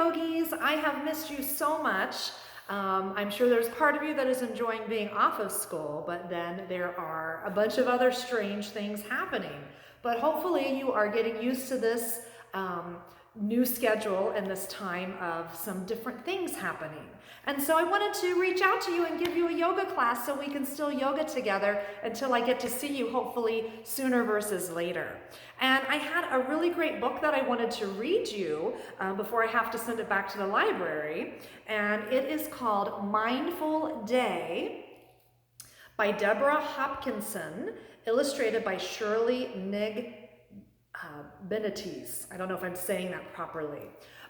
yogis. I have missed you so much. I'm sure there's part of you that is enjoying being off of school, but then there are a bunch of other strange things happening. But hopefully you are getting used to this new schedule and this time of some different things happening. And so I wanted to reach out to you and give you a yoga class so we can still yoga together until I get to see you hopefully sooner versus later. And I had a really great book that I wanted to read you before I have to send it back to the library. And it is called Mindful Day by Deborah Hopkinson, illustrated by Shirley Nig Benitez. I don't know if I'm saying that properly.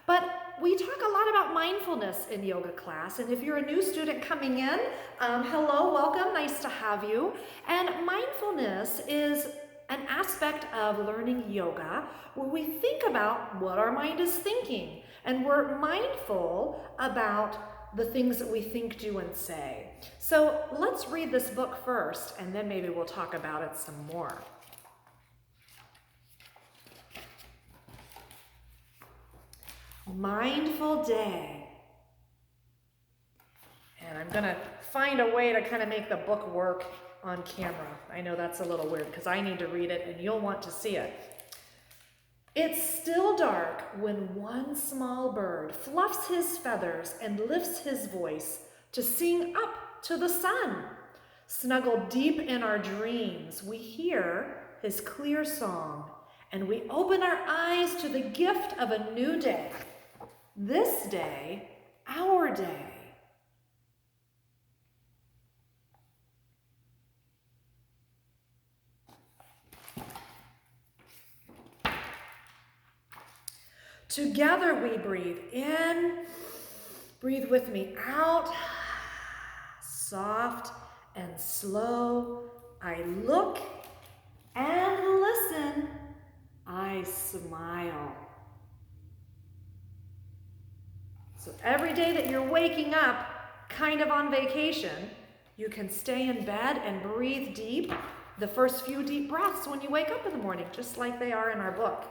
But we talk a lot about mindfulness in yoga class, and if you're a new student coming in, hello, welcome, nice to have you. And mindfulness is an aspect of learning yoga where we think about what our mind is thinking, and we're mindful about the things that we think, do, and say. So let's read this book first, and then maybe we'll talk about it some more. Mindful Day. And I'm gonna find a way to kind of make the book work on camera. I know that's a little weird because I need to read it and you'll want to see it. It's still dark when one small bird fluffs his feathers and lifts his voice to sing up to the sun. Snuggled deep in our dreams, we hear his clear song and we open our eyes to the gift of a new day. This day, our day. Together we breathe in, breathe with me out, soft and slow. I look and listen, I smile. So every day that you're waking up, kind of on vacation, you can stay in bed and breathe deep, the first few deep breaths when you wake up in the morning, just like they are in our book.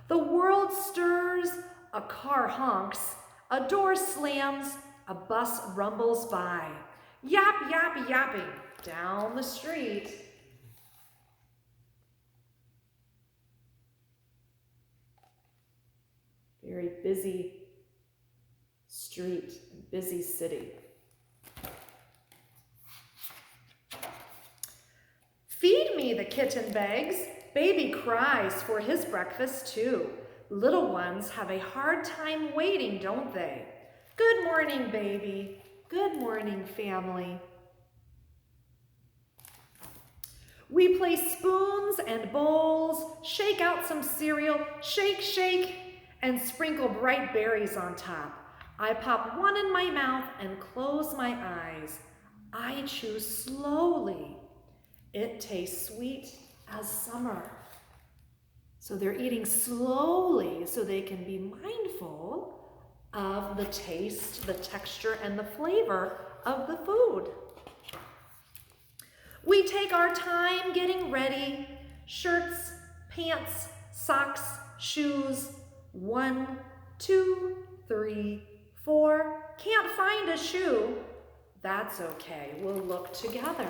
The world stirs, a car honks, a door slams, a bus rumbles by. Yap, yap, yapping down the street. Very busy street, busy city. Feed me, the kitten begs. Baby cries for his breakfast too. Little ones have a hard time waiting, don't they? Good morning, baby. Good morning, family. We place spoons and bowls, shake out some cereal, shake, shake, and sprinkle bright berries on top. I pop one in my mouth and close my eyes. I chew slowly. It tastes sweet as summer. So they're eating slowly so they can be mindful of the taste, the texture, and the flavor of the food. We take our time getting ready. Shirts, pants, socks, shoes. 1, 2, 3, 4. Can't find a shoe. That's okay. We'll look together.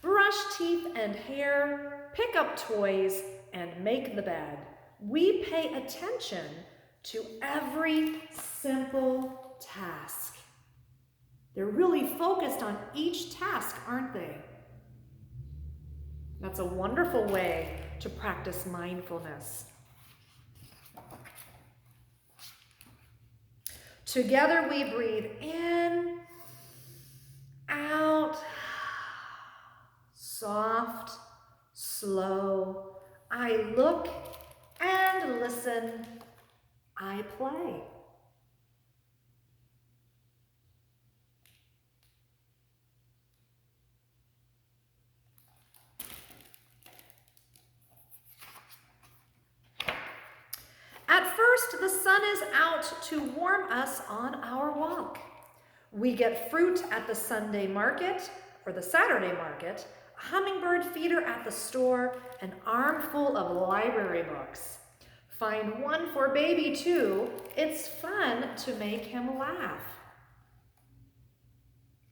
Brush teeth and hair, pick up toys, and make the bed. We pay attention to every simple task. They're really focused on each task, aren't they? That's a wonderful way to practice mindfulness. Together we breathe in, out, soft, slow. I look and listen. I play. At first, the sun is out to warm us on our walk. We get fruit at the Sunday market or the Saturday market, a hummingbird feeder at the store, an armful of library books. Find one for baby too. It's fun to make him laugh.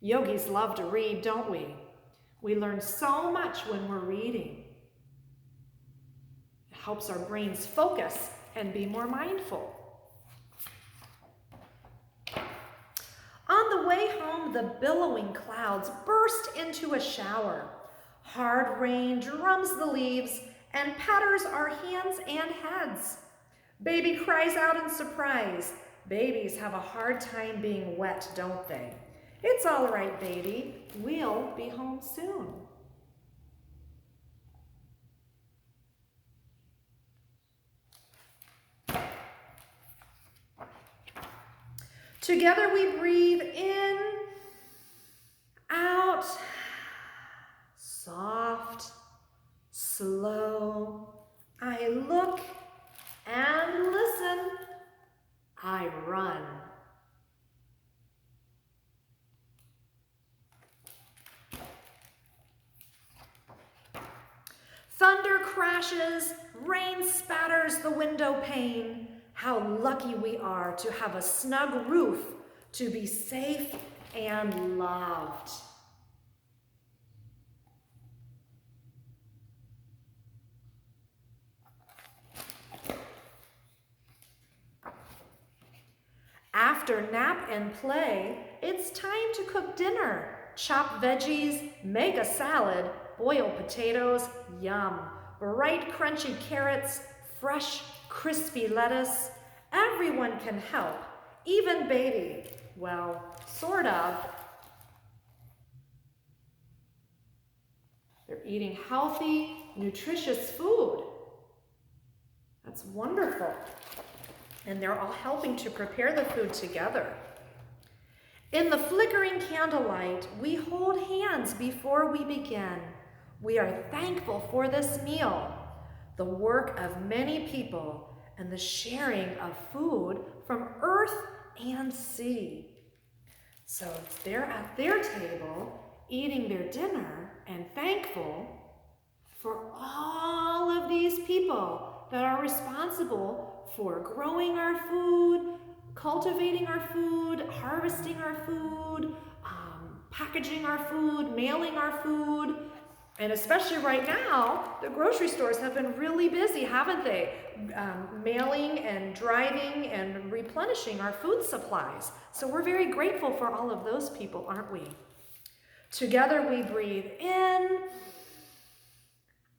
Yogis love to read, don't we? We learn so much when we're reading. It helps our brains focus and be more mindful. On the way home, the billowing clouds burst into a shower. Hard rain drums the leaves and patters our hands and heads. Baby cries out in surprise. Babies have a hard time being wet, don't they? It's all right, baby. We'll be home soon. Together we breathe in, out, soft, slow. I look and listen. I run. Thunder crashes, rain spatters the window pane. How lucky we are to have a snug roof, to be safe and loved. After nap and play, it's time to cook dinner. Chop veggies, make a salad, boil potatoes, yum. Bright, crunchy carrots, fresh, crispy lettuce. Everyone can help, even baby. Well, sort of. They're eating healthy, nutritious food. That's wonderful. And they're all helping to prepare the food together. In the flickering candlelight, we hold hands before we begin. We are thankful for this meal, the work of many people, and the sharing of food from earth and sea. So they're at their table, eating their dinner, and thankful for all of these people that are responsible for growing our food, cultivating our food, harvesting our food, packaging our food, mailing our food. And especially right now, the grocery stores have been really busy, haven't they? Mailing and driving and replenishing our food supplies. So we're very grateful for all of those people, aren't we? Together we breathe in,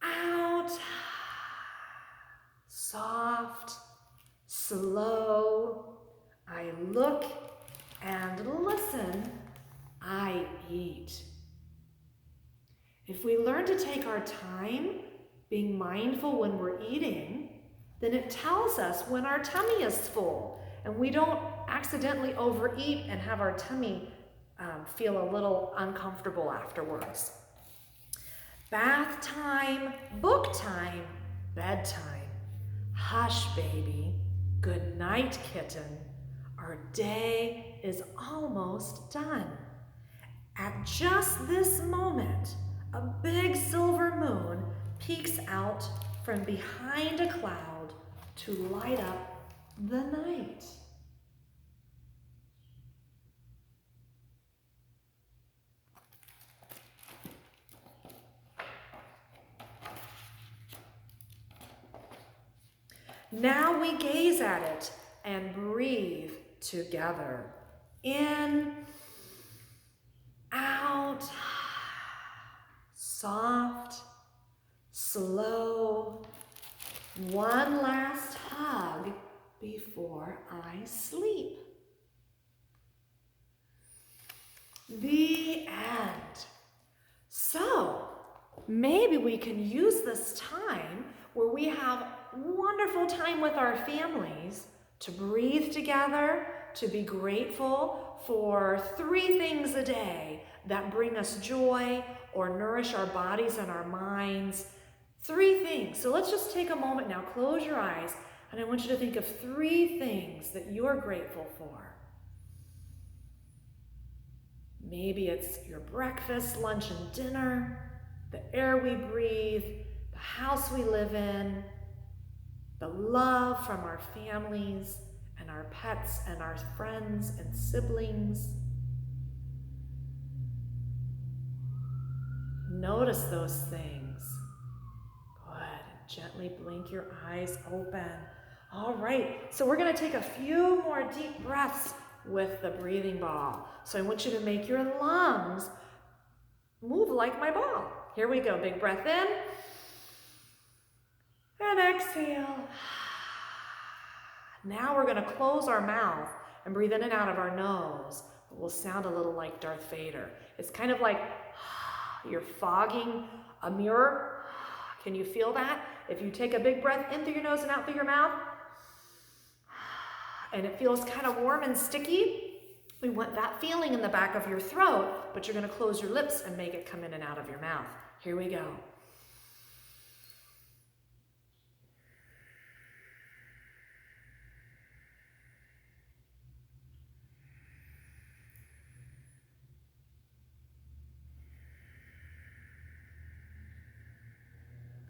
out, soft, slow. I look and listen. I eat. If we learn to take our time, being mindful when we're eating, then it tells us when our tummy is full and we don't accidentally overeat and have our tummy feel a little uncomfortable afterwards. Bath time, book time, bedtime. Hush, baby. Good night, kitten. Our day is almost done. At just this moment, a big silver moon peeks out from behind a cloud to light up the night. Now we gaze at it and breathe together. In, out, soft, slow. One last hug before I sleep. The end. So, maybe we can use this time where we have wonderful time with our families to breathe together, to be grateful for 3 things a day that bring us joy or nourish our bodies and our minds. 3 things. So let's just take a moment now, close your eyes, and I want you to think of 3 things that you're grateful for. Maybe it's your breakfast, lunch, and dinner. the air we breathe, the house we live in, the love from our families and our pets and our friends and siblings. Notice those things. Good. Gently blink your eyes open. All right, so we're gonna take a few more deep breaths with the breathing ball. So I want you to make your lungs move like my ball. Here we go, big breath in. And exhale. Now we're gonna close our mouth and breathe in and out of our nose. It will sound a little like Darth Vader. It's kind of like you're fogging a mirror. Can you feel that? If you take a big breath in through your nose and out through your mouth, and it feels kind of warm and sticky, we want that feeling in the back of your throat, but you're gonna close your lips and make it come in and out of your mouth. Here we go.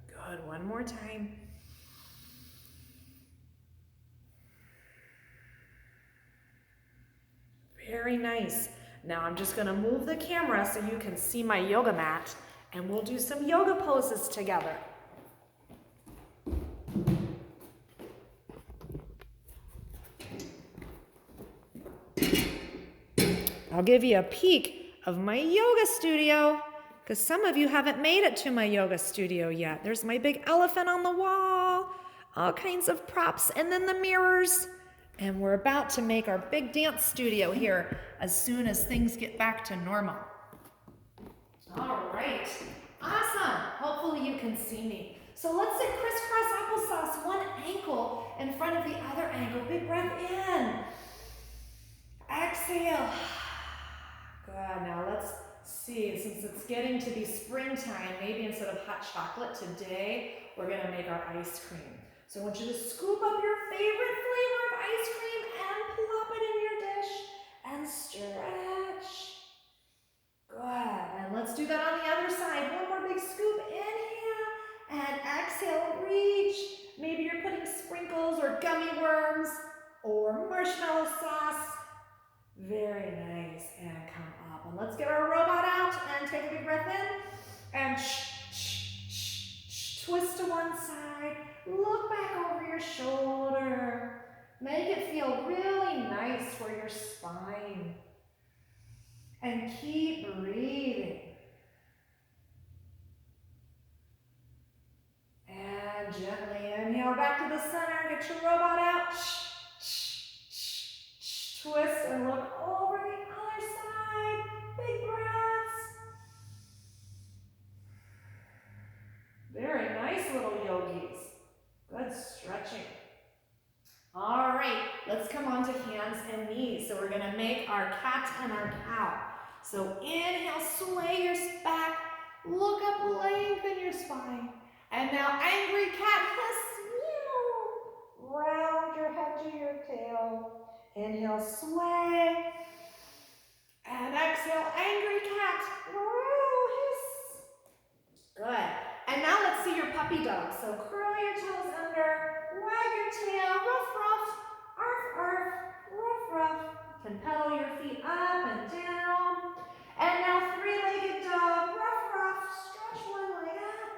Good, one more time. Very nice. Now I'm just gonna move the camera so you can see my yoga mat, and we'll do some yoga poses together. I'll give you a peek of my yoga studio, because some of you haven't made it to my yoga studio yet. There's my big elephant on the wall, all kinds of props, and then the mirrors. And we're about to make our big dance studio here as soon as things get back to normal. All right, awesome. Hopefully you can see me. So let's sit crisscross applesauce, one ankle in front of the other ankle. Big breath in. Exhale. Good, now let's see, since it's getting to be springtime, maybe instead of hot chocolate today, we're gonna make our ice cream. So I want you to scoop up your favorite flavor of ice cream and plop it in your dish and stretch. Good, and let's do that on the other side. One more big scoop, inhale, and exhale, reach. Maybe you're putting sprinkles or gummy worms or marshmallow sauce. Very nice, and come up. And let's get our robot out and take a big breath in. And twist to one side. Look back over your shoulder. Make it feel really nice for your spine. And keep breathing. And gently inhale back to the center. Get your robot out. Twist and look over the other side. Big breaths. Very nice, little yogis. Good stretching. All right, let's come on to hands and knees. So we're gonna make our cat and our cow. So inhale, sway your back. Look up, lengthen your spine. And now angry cat, hiss, meow. Round your head to your tail. Inhale, sway. And exhale, angry cat. Hiss. Good. And now let's see your puppy dog. So curl your toes under, wag your tail, ruff, ruff, arf, arf, ruff, ruff. You can pedal your feet up and down. And now three-legged dog, ruff, ruff, stretch one leg up.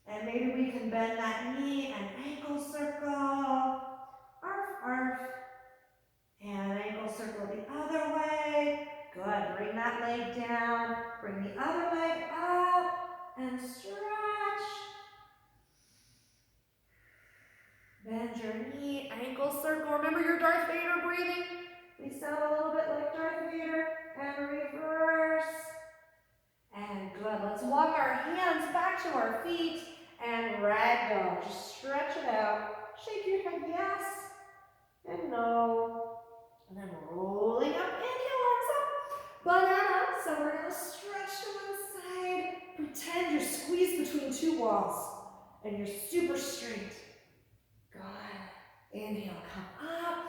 And maybe we can bend that knee and ankle circle, arf, arf. And ankle circle the other way. Good, bring that leg down, bring the other leg up, and stretch. Bend your knee, ankle circle. Remember your Darth Vader breathing? We sound a little bit like Darth Vader. And reverse. And good, let's walk our hands back to our feet and ragdoll. Just stretch it out. Shake your head yes and no. And then rolling up, inhale, arms up, banana. So we're gonna stretch to one side. Pretend you're squeezed between two walls and you're super straight. Good. Inhale, come up.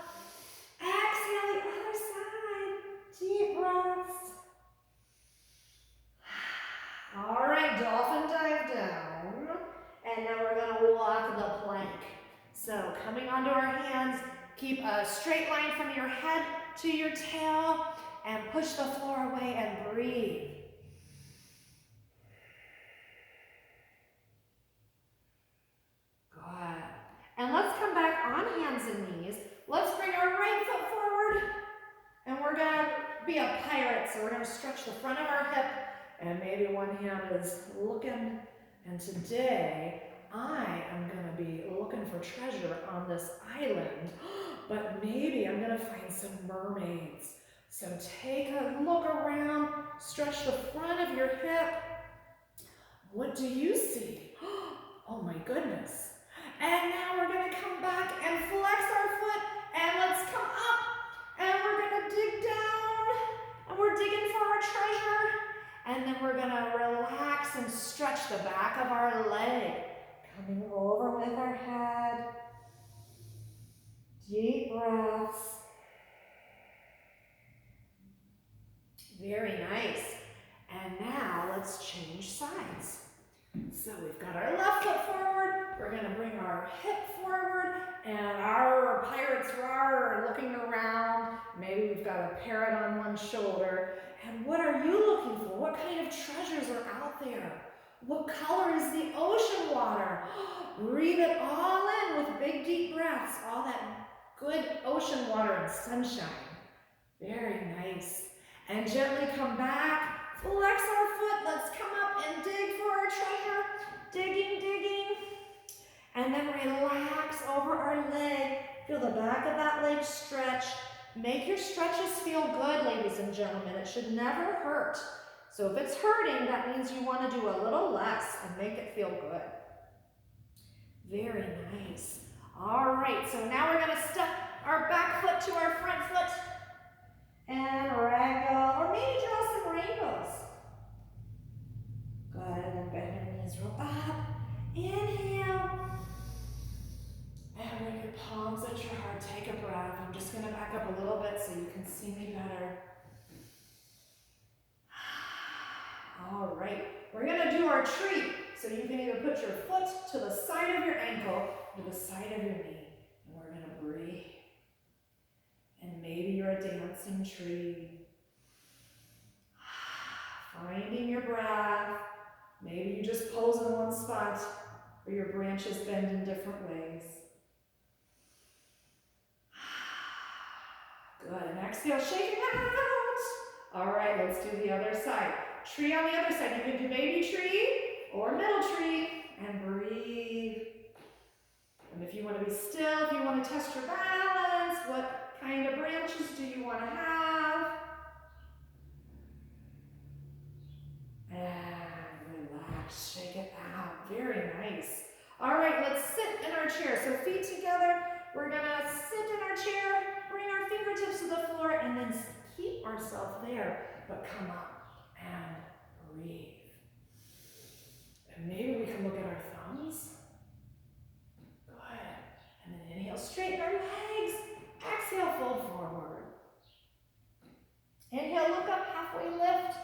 Exhale, the other side. Deep breaths. All right, right, dolphin dive down. And now we're gonna walk the plank. So coming onto our hands, keep a straight line from your head to your tail and push the floor away and breathe. Good. And let's come back on hands and knees. Let's bring our right foot forward. And we're gonna be a pirate. So we're gonna stretch the front of our hip and maybe one hand is looking. And today, I am gonna be looking for treasure on this island, but maybe I'm gonna find some mermaids. So take a look around, stretch the front of your hip. What do you see? Oh my goodness. And now we're gonna come back and flex our foot and let's come up and we're gonna dig down and we're digging for our treasure. And then we're gonna relax and stretch the back of our leg. Coming over with our head. Deep breaths. Very nice. And now let's change sides. So we've got our left foot forward. We're gonna bring our hip forward and our pirates are looking around. Maybe we've got a parrot on one shoulder. And what are you looking for? What kind of treasures are out there? What color is the ocean water? Breathe it all in with big deep breaths. All that good ocean water and sunshine. Very nice. And gently come back. Flex our foot. Let's come up and dig for our treasure. Digging, digging. And then relax over our leg. Feel the back of that leg stretch. Make your stretches feel good, ladies and gentlemen. It should never hurt. So if it's hurting, that means you want to do a little less and make it feel good. Very nice. All right, so now we're going to step our back foot to our front foot and ragdoll, or maybe draw some rainbows. Good, and then bend your knees, roll up. Inhale. And with your palms at your heart, take a breath. I'm just going to back up a little bit so you can see me better. All right, we're going to do our tree. So you can either put your foot to the side of your ankle or the side of your knee. And we're going to breathe. And maybe you're a dancing tree. Finding your breath. Maybe you just pose in one spot or your branches bend in different ways. Good, and exhale, shake it out. All right, let's do the other side. Tree on the other side. You can do baby tree or middle tree and breathe. And if you want to be still, if you want to test your balance, what kind of branches do you want to have? And relax, shake it out. Very nice. All right, let's sit in our chair. So feet together. We're going to sit in our chair, bring our fingertips to the floor, and then keep ourselves there, but come up and breathe. And maybe we can look at our thumbs. Good. And then inhale, straighten our legs. Exhale, fold forward. Inhale, look up, halfway lift.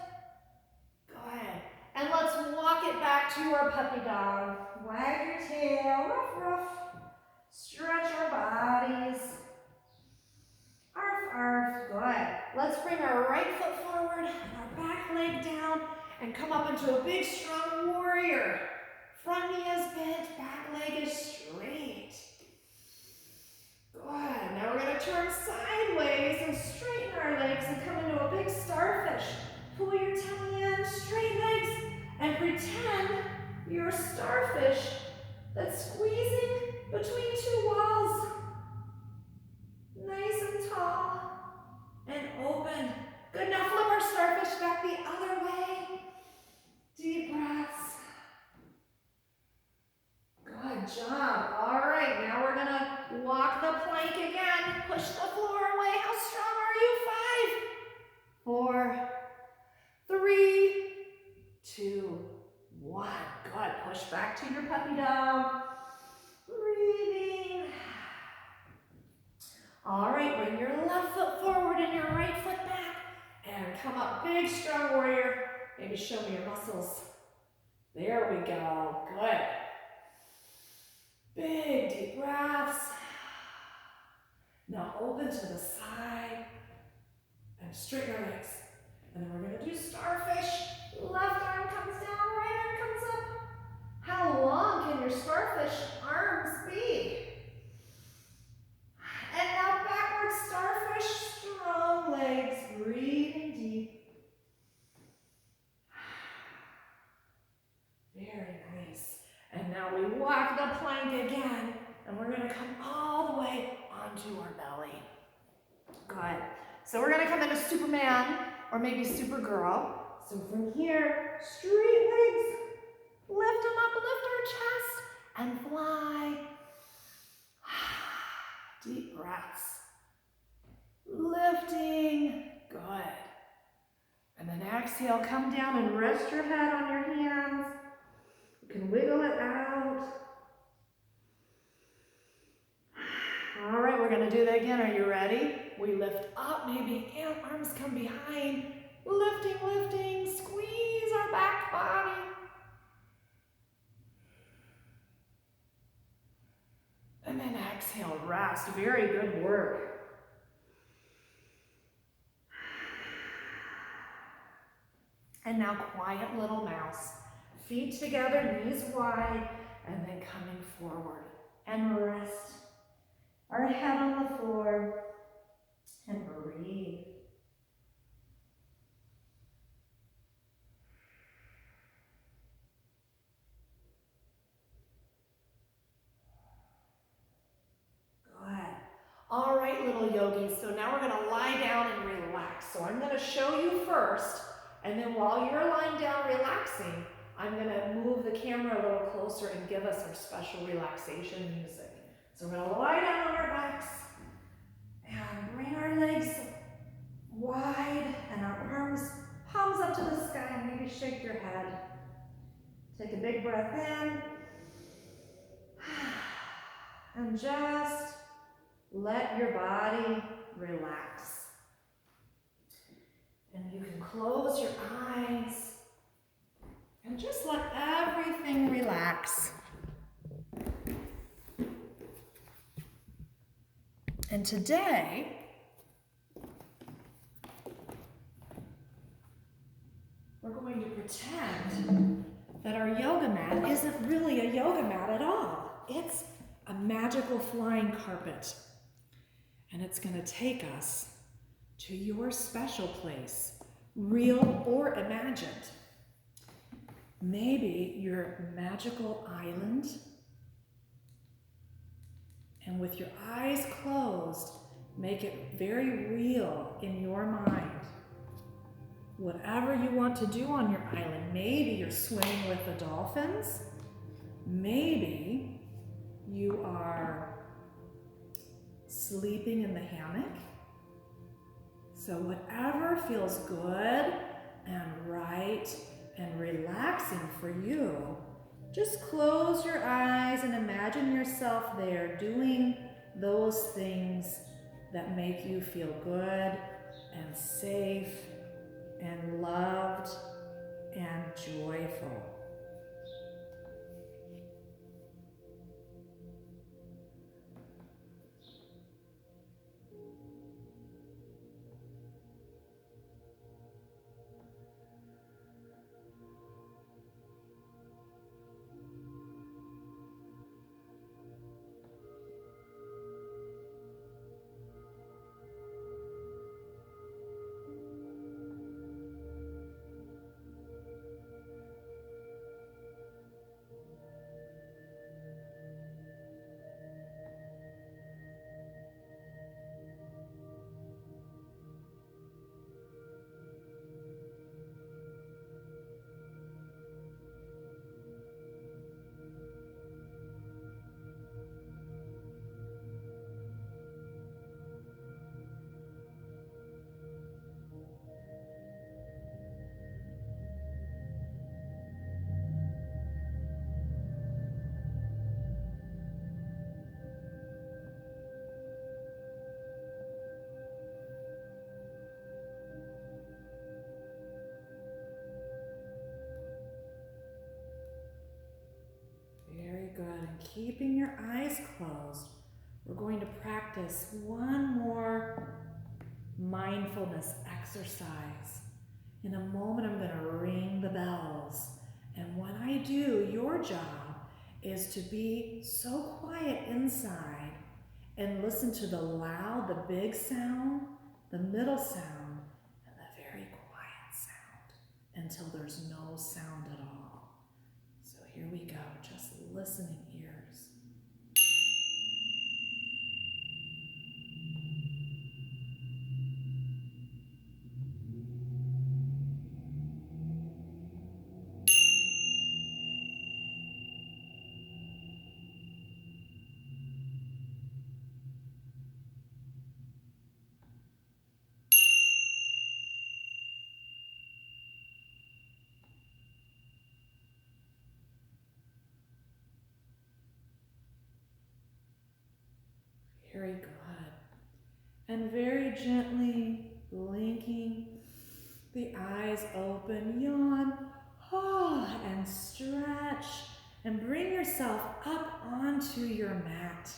Good. And let's walk it back to our puppy dog. Wag your tail, ruff, ruff. Stretch our bodies. Arf, arf. Good. Let's bring our right foot forward, our back leg down, and come up into a big, strong warrior. Front knee is bent, back leg is straight. Good. Now we're going to turn sideways and straighten our legs and come into a big starfish. Pull your tummy in, straight legs, and pretend you're a starfish that's squeezing between two walls. Nice and tall and open. Good. Now flip our starfish back the other way. Deep breaths. Good job. All right, now we're gonna walk the plank again. Push the floor away. How strong are you? 5, 4, 3, 2, 1. Good. Push back to your puppy dog. Breathing. All right, bring your left foot forward and your right foot back. And come up, big, strong warrior. Maybe show me your muscles. There we go. Good. Big deep breaths. Now open to the side and straighten your legs. And then we're going to do starfish. Left arm comes down, right arm comes up. How long can your starfish arms be? And now backward starfish, strong legs, breathing deep. Very nice. And now we walk the plank again, and we're going to come all the way onto our belly. Good. So we're going to come into Superman or maybe Supergirl. So from here, straight legs, lift them up, lift our chest, and fly. Deep breaths. Lifting. Good. And then exhale, come down and rest your head on your hands. You can wiggle it out. All right, we're going to do that again. Are you ready? We lift up, maybe arms come behind. Lifting, lifting, squeeze our back body. And then exhale, rest. Very good work. And now quiet little mouse. Feet together, knees wide, and then coming forward. And rest. Our head on the floor. And breathe. Good. All right, little yogis. So now we're going to lie down and relax. So I'm going to show you first, and then while you're lying down relaxing, I'm going to move the camera a little closer and give us our special relaxation music. So we're going to lie down on our backs and bring our legs wide and our arms, palms up to the sky, and maybe shake your head. Take a big breath in and just let your body relax. And you can close your eyes and just let everything relax. And today, we're going to pretend that our yoga mat isn't really a yoga mat at all. It's a magical flying carpet. And it's going to take us to your special place, real or imagined. Maybe your magical island. And with your eyes closed, make it very real in your mind. Whatever you want to do on your island. Maybe you're swimming with the dolphins. Maybe you are sleeping in the hammock. So whatever feels good and right and relaxing for you, just close your eyes and imagine yourself there doing those things that make you feel good and safe and loved and joyful. good. And keeping your eyes closed, we're going to practice one more mindfulness exercise. In a moment, I'm going to ring the bells. And when I do, your job is to be so quiet inside and listen to the loud, the big sound, the middle sound, and the very quiet sound until there's no sound at all. So here we go, just listening ears. Very good. And very gently blinking, the eyes open, yawn, and stretch, and bring yourself up onto your mat.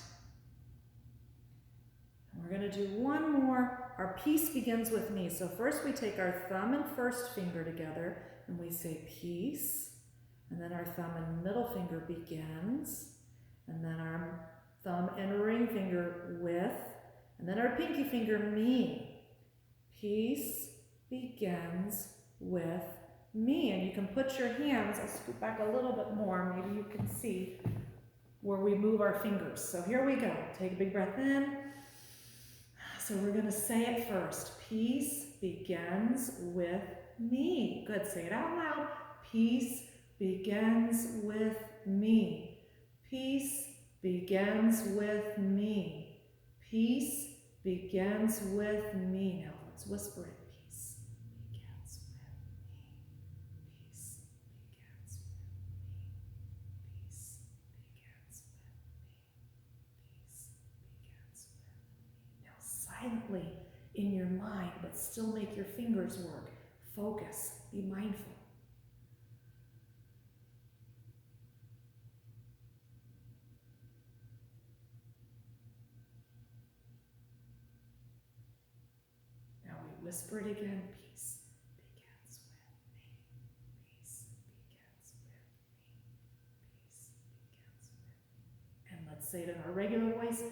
And we're going to do one more. Our peace begins with me. So first we take our thumb and first finger together, and we say peace. And then our thumb and middle finger begins. And then our thumb and ring finger with. And then our pinky finger, me. Peace begins with me. And you can put your hands, I'll scoot back a little bit more, maybe you can see where we move our fingers. So here we go. Take a big breath in. So we're going to say it first. Peace begins with me. Good. Say it out loud. Peace begins with me. Peace begins with me. Peace begins with me. Now let's whisper it. Peace begins with me. Peace begins with me. Peace begins with me. Peace begins with me. Now silently in your mind, but still make your fingers work. Focus. Be mindful. Whisper it again. Peace begins with me. Peace begins with me. Peace begins with me. And let's say it in our regular voice.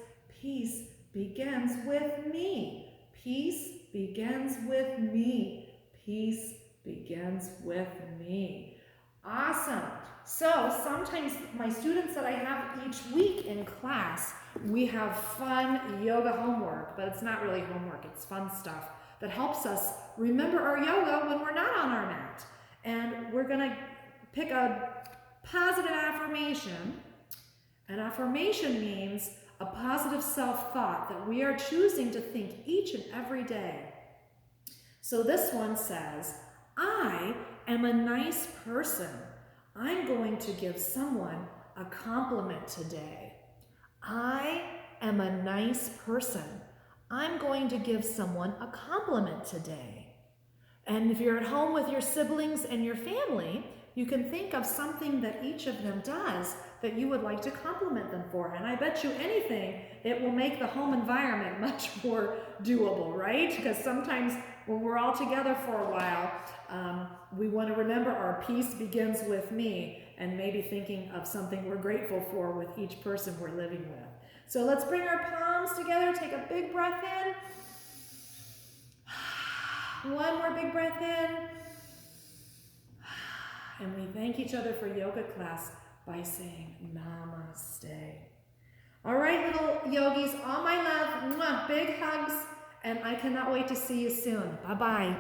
Peace begins with me. Peace begins with me. Peace begins with me. Awesome. So sometimes my students that I have each week in class, we have fun yoga homework, but it's not really homework, it's fun stuff that helps us remember our yoga when we're not on our mat. And we're gonna pick a positive affirmation. An affirmation means a positive self-thought that we are choosing to think each and every day. So this one says, I am a nice person. I'm going to give someone a compliment today. I am a nice person. I'm going to give someone a compliment today. And if you're at home with your siblings and your family, you can think of something that each of them does that you would like to compliment them for. And I bet you anything, it will make the home environment much more doable, right? Because sometimes when we're all together for a while, we want to remember our peace begins with me, and maybe thinking of something we're grateful for with each person we're living with. So let's bring our palms together, take a big breath in. One more big breath in. And we thank each other for yoga class by saying namaste. All right, little yogis, all my love, mwah, big hugs, and I cannot wait to see you soon. Bye-bye.